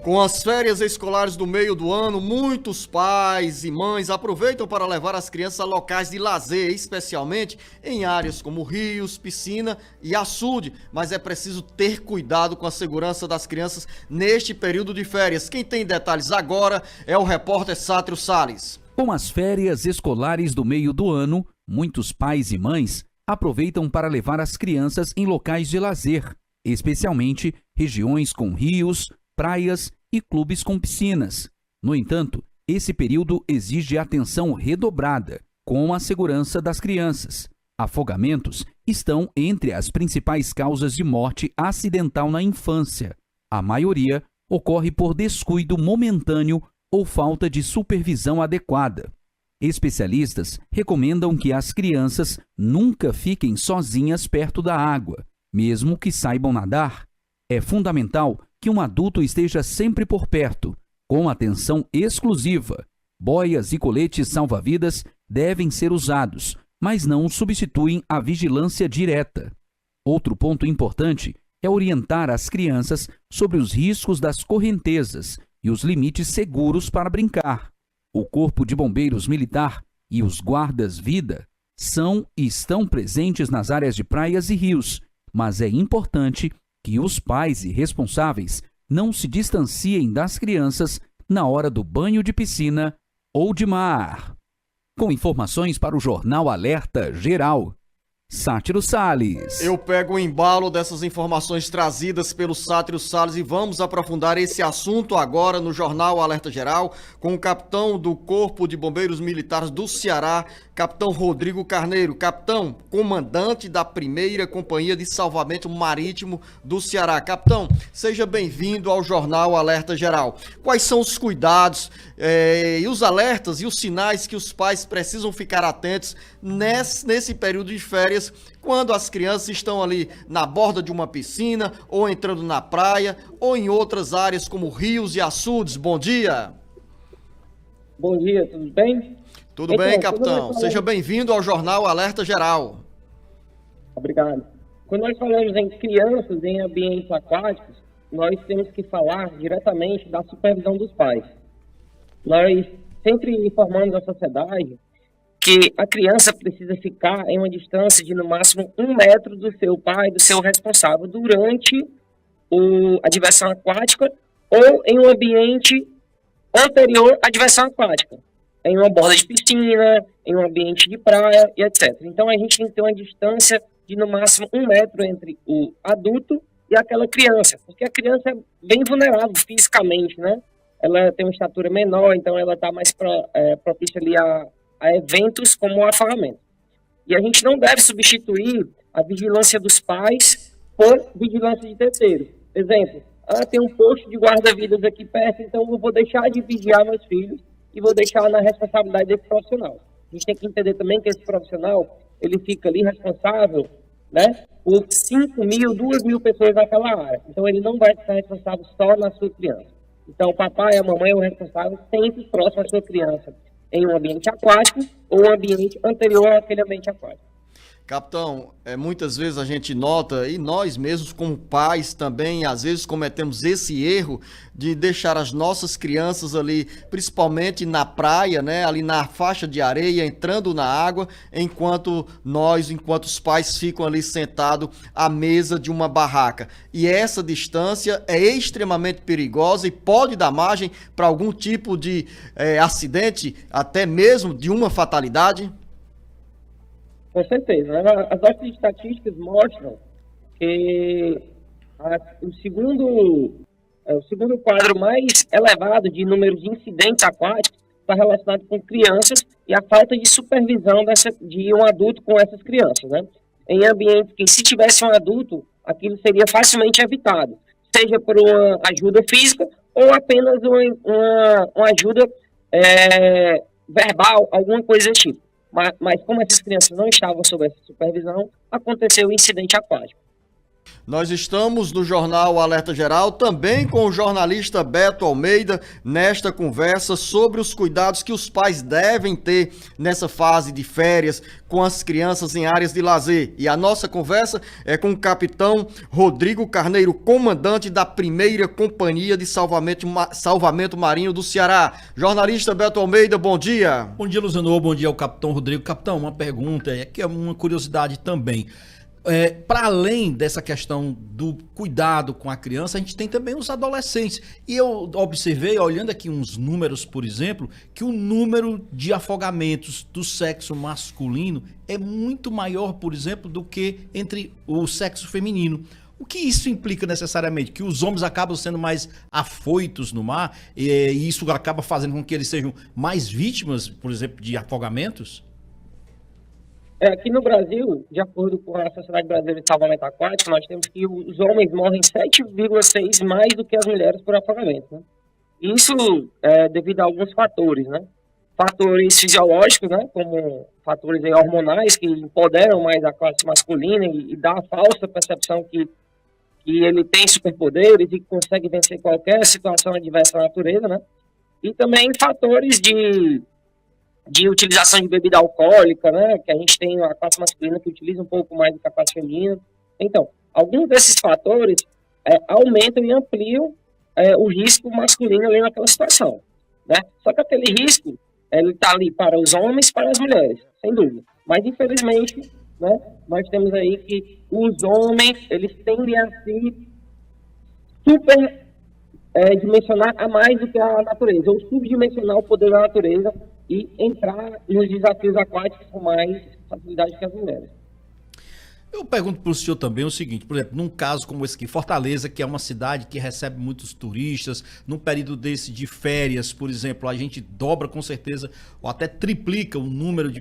Com as férias escolares do meio do ano, muitos pais e mães aproveitam para levar as crianças a locais de lazer, especialmente em áreas como rios, piscina e açude. Mas é preciso ter cuidado com a segurança das crianças neste período de férias. Quem tem detalhes agora é o repórter Sátrio Salles. Com as férias escolares do meio do ano, muitos pais e mães aproveitam para levar as crianças em locais de lazer, especialmente regiões com rios, praias e clubes com piscinas. No entanto, esse período exige atenção redobrada com a segurança das crianças. Afogamentos estão entre as principais causas de morte acidental na infância. A maioria ocorre por descuido momentâneo ou falta de supervisão adequada. Especialistas recomendam que as crianças nunca fiquem sozinhas perto da água, mesmo que saibam nadar. É fundamental que um adulto esteja sempre por perto, com atenção exclusiva. Boias e coletes salva-vidas devem ser usados, mas não substituem a vigilância direta. Outro ponto importante é orientar as crianças sobre os riscos das correntezas e os limites seguros para brincar. O Corpo de Bombeiros Militar e os guardas-vida são e estão presentes nas áreas de praias e rios, mas é importante que os pais e responsáveis não se distanciem das crianças na hora do banho de piscina ou de mar. Com informações para o Jornal Alerta Geral, Sátiro Salles. Eu pego o embalo dessas informações trazidas pelo Sátiro Salles e vamos aprofundar esse assunto agora no Jornal Alerta Geral com o capitão do Corpo de Bombeiros Militares do Ceará, capitão Rodrigo Carneiro. Capitão, comandante da 1ª Companhia de Salvamento Marítimo do Ceará. Capitão, seja bem-vindo ao Jornal Alerta Geral. Quais são os cuidados e os alertas e os sinais que os pais precisam ficar atentos nesse período de férias, quando as crianças estão ali na borda de uma piscina, ou entrando na praia, ou em outras áreas como rios e açudes? Bom dia! Bom dia, tudo bem? Tudo bem, capitão. Seja bem-vindo ao Jornal Alerta Geral. Obrigado. Quando nós falamos em crianças em ambientes aquáticos, nós temos que falar diretamente da supervisão dos pais. Nós sempre informamos a sociedade que a criança precisa ficar em uma distância de no máximo 1 metro do seu pai, do seu responsável, durante a diversão aquática ou em um ambiente anterior à diversão aquática, em uma borda de piscina, em um ambiente de praia e etc. Então a gente tem que ter uma distância de no máximo 1 metro entre o adulto e aquela criança, porque a criança é bem vulnerável fisicamente, né? Ela tem uma estatura menor, então ela está mais propícia ali a eventos como o afogamento. E a gente não deve substituir a vigilância dos pais por vigilância de terceiros. Exemplo, tem um posto de guarda-vidas aqui perto, então eu vou deixar de vigiar meus filhos e vou deixar na responsabilidade desse profissional. A gente tem que entender também que esse profissional, ele fica ali responsável, né, por 5.000, 2.000 pessoas naquela área. Então ele não vai estar responsável só na sua criança. Então o papai e a mamãe é o responsável sempre próximo à sua criança, em um ambiente aquático ou um ambiente anterior àquele ambiente aquático. Capitão, muitas vezes a gente nota, e nós mesmos como pais também, às vezes cometemos esse erro de deixar as nossas crianças ali, principalmente na praia, né, ali na faixa de areia, entrando na água, enquanto os pais ficam ali sentados à mesa de uma barraca. E essa distância é extremamente perigosa e pode dar margem para algum tipo de acidente, até mesmo de uma fatalidade? Com certeza. As nossas estatísticas mostram que o segundo quadro mais elevado de número de incidentes aquáticos está relacionado com crianças e a falta de supervisão de um adulto com essas crianças, né? Em ambientes que, se tivesse um adulto, aquilo seria facilmente evitado, seja por uma ajuda física ou apenas uma ajuda verbal, alguma coisa desse tipo. Mas como essas crianças não estavam sob essa supervisão, aconteceu o incidente aquático. Nós estamos no Jornal Alerta Geral, também com o jornalista Beto Almeida, nesta conversa sobre os cuidados que os pais devem ter nessa fase de férias com as crianças em áreas de lazer. E a nossa conversa é com o capitão Rodrigo Carneiro, comandante da 1ª Companhia de Salvamento Marinho do Ceará. Jornalista Beto Almeida, bom dia. Bom dia, Luziano. Bom dia ao capitão Rodrigo. Capitão, uma pergunta, que é uma curiosidade também. Para além dessa questão do cuidado com a criança, a gente tem também os adolescentes. E eu observei, olhando aqui uns números, por exemplo, que o número de afogamentos do sexo masculino é muito maior, por exemplo, do que entre o sexo feminino. O que isso implica necessariamente? Que os homens acabam sendo mais afoitos no mar e isso acaba fazendo com que eles sejam mais vítimas, por exemplo, de afogamentos? Aqui no Brasil, de acordo com a Sociedade Brasileira de Salvamento Aquático, nós temos que os homens morrem 7,6 mais do que as mulheres por afogamento, né? Isso é devido a alguns fatores, né? Fatores fisiológicos, né? Como fatores hormonais que empoderam mais a classe masculina e dá a falsa percepção que ele tem superpoderes e consegue vencer qualquer situação adversa à natureza, né? E também fatores de utilização de bebida alcoólica, né, que a gente tem a classe masculina que utiliza um pouco mais do que a classe feminina. Então, alguns desses fatores aumentam e ampliam o risco masculino ali naquela situação, né? Só que aquele risco, ele está ali para os homens e para as mulheres, sem dúvida. Mas, infelizmente, né, nós temos aí que os homens, eles tendem a se dimensionar a mais do que a natureza, ou subdimensionar o poder da natureza e entrar nos desafios aquáticos com mais facilidade que as mulheres. Eu pergunto para o senhor também o seguinte, por exemplo, num caso como esse aqui, Fortaleza, que é uma cidade que recebe muitos turistas, num período desse de férias, por exemplo, a gente dobra com certeza, ou até triplica o número de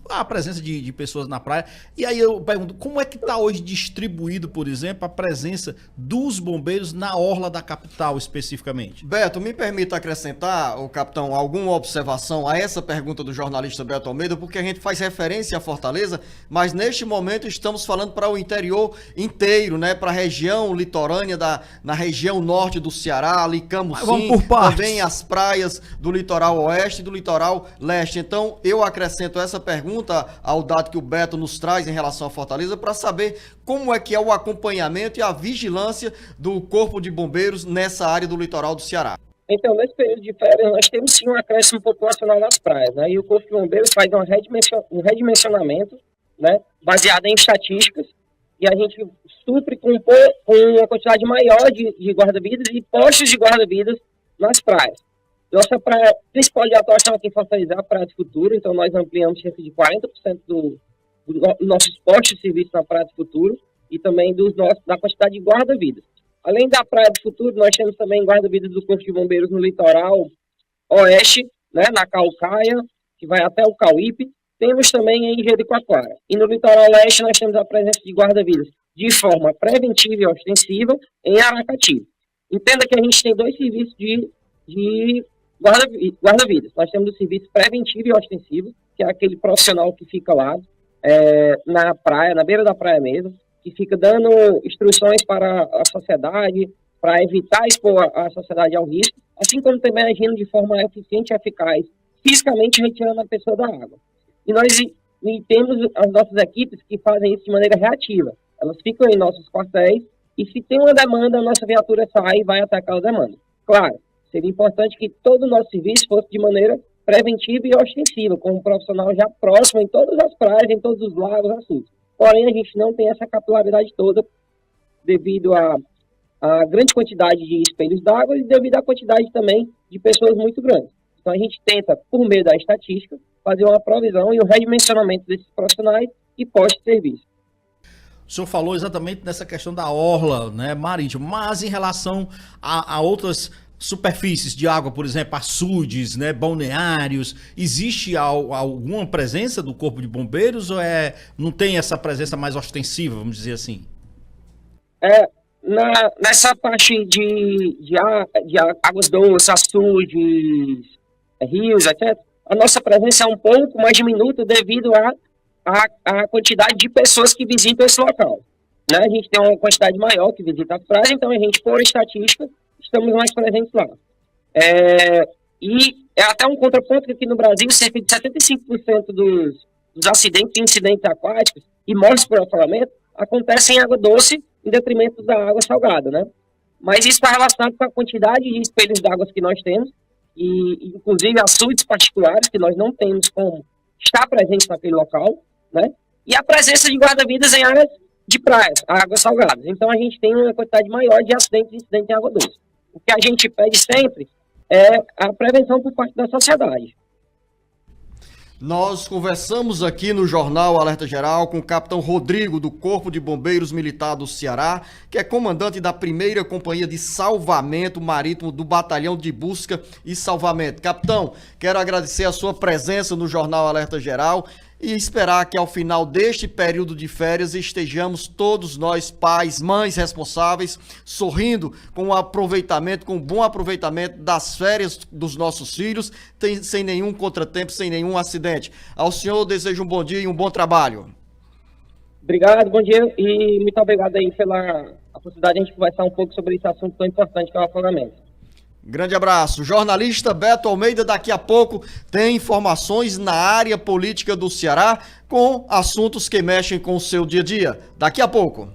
a presença de pessoas na praia. E aí eu pergunto, como é que está hoje distribuído, por exemplo, a presença dos bombeiros na orla da capital especificamente? Beto, me permita acrescentar, capitão, alguma observação a essa pergunta do jornalista Beto Almeida, porque a gente faz referência a Fortaleza, mas neste momento estamos falando para o interior inteiro, né? Para a região litorânea, na região norte do Ceará, ali Camusim, também as praias do litoral oeste e do litoral leste. Então, eu acrescento essa pergunta ao dado que o Beto nos traz em relação a Fortaleza, para saber como é que é o acompanhamento e a vigilância do Corpo de Bombeiros nessa área do litoral do Ceará. Então, nesse período de férias, nós temos sim um acréscimo populacional nas praias, né? E o Corpo de Bombeiros faz um redimensionamento, né, baseado em estatísticas, e a gente supre com uma quantidade maior de guarda-vidas e postos de guarda-vidas nas praias. Nossa praia principal de atuação aqui em Fortaleza é a Praia do Futuro, então nós ampliamos cerca de 40% dos nossos postos de serviço na Praia do Futuro e também da quantidade de guarda-vidas. Além da Praia do Futuro, nós temos também guarda-vidas do Corpo de Bombeiros no litoral oeste, né, na Caucaia, que vai até o Cauípe. Temos também em Jericoacoara. E no litoral leste nós temos a presença de guarda-vidas de forma preventiva e ostensiva em Aracati. Entenda que a gente tem dois serviços de guarda-vidas. Nós temos o serviço preventivo e ostensivo, que é aquele profissional que fica lá na praia, na beira da praia mesmo, que fica dando instruções para a sociedade, para evitar expor a sociedade ao risco, assim como também agindo de forma eficiente e eficaz, fisicamente retirando a pessoa da água. E nós temos as nossas equipes que fazem isso de maneira reativa. Elas ficam em nossos quartéis e se tem uma demanda, a nossa viatura sai e vai até aquela demanda. Claro, seria importante que todo o nosso serviço fosse de maneira preventiva e ostensiva, com um profissional já próximo em todas as praias, em todos os lagos, açudes. Porém, a gente não tem essa capilaridade toda devido à grande quantidade de espelhos d'água e devido à quantidade também de pessoas muito grandes. Então, a gente tenta, por meio da estatística, fazer uma provisão e um redimensionamento desses profissionais e postos de serviço. O senhor falou exatamente nessa questão da orla, né, marítima, mas em relação a outras superfícies de água, por exemplo, açudes, né, balneários, existe alguma presença do Corpo de Bombeiros ou não tem essa presença mais ostensiva, vamos dizer assim? Nessa parte de águas doces, açudes, rios, etc., a nossa presença é um pouco mais diminuta devido à quantidade de pessoas que visitam esse local. né? A gente tem uma quantidade maior que visita a praia, então a gente, por estatística, estamos mais presentes lá. E é até um contraponto que aqui no Brasil, cerca de 75% dos acidentes e incidentes aquáticos e mortes por afogamento acontecem em água doce em detrimento da água salgada, né? Mas isso está relacionado com a quantidade de espelhos d'água que nós temos e inclusive açudes particulares que nós não temos como estar presentes naquele local, né? E a presença de guarda-vidas em áreas de praias, águas salgadas. Então a gente tem uma quantidade maior de acidentes e incidentes em água doce. O que a gente pede sempre é a prevenção por parte da sociedade. Nós conversamos aqui no Jornal Alerta Geral com o capitão Rodrigo, do Corpo de Bombeiros Militar do Ceará, que é comandante da 1ª Companhia de Salvamento Marítimo do Batalhão de Busca e Salvamento. Capitão, quero agradecer a sua presença no Jornal Alerta Geral e esperar que ao final deste período de férias estejamos todos nós, pais, mães responsáveis, sorrindo com um bom aproveitamento das férias dos nossos filhos, sem nenhum contratempo, sem nenhum acidente. Ao senhor desejo um bom dia e um bom trabalho. Obrigado, bom dia e muito obrigado aí pela oportunidade de a gente conversar um pouco sobre esse assunto tão importante que é o afogamento. Grande abraço. Jornalista Beto Almeida, daqui a pouco tem informações na área política do Ceará com assuntos que mexem com o seu dia a dia. Daqui a pouco.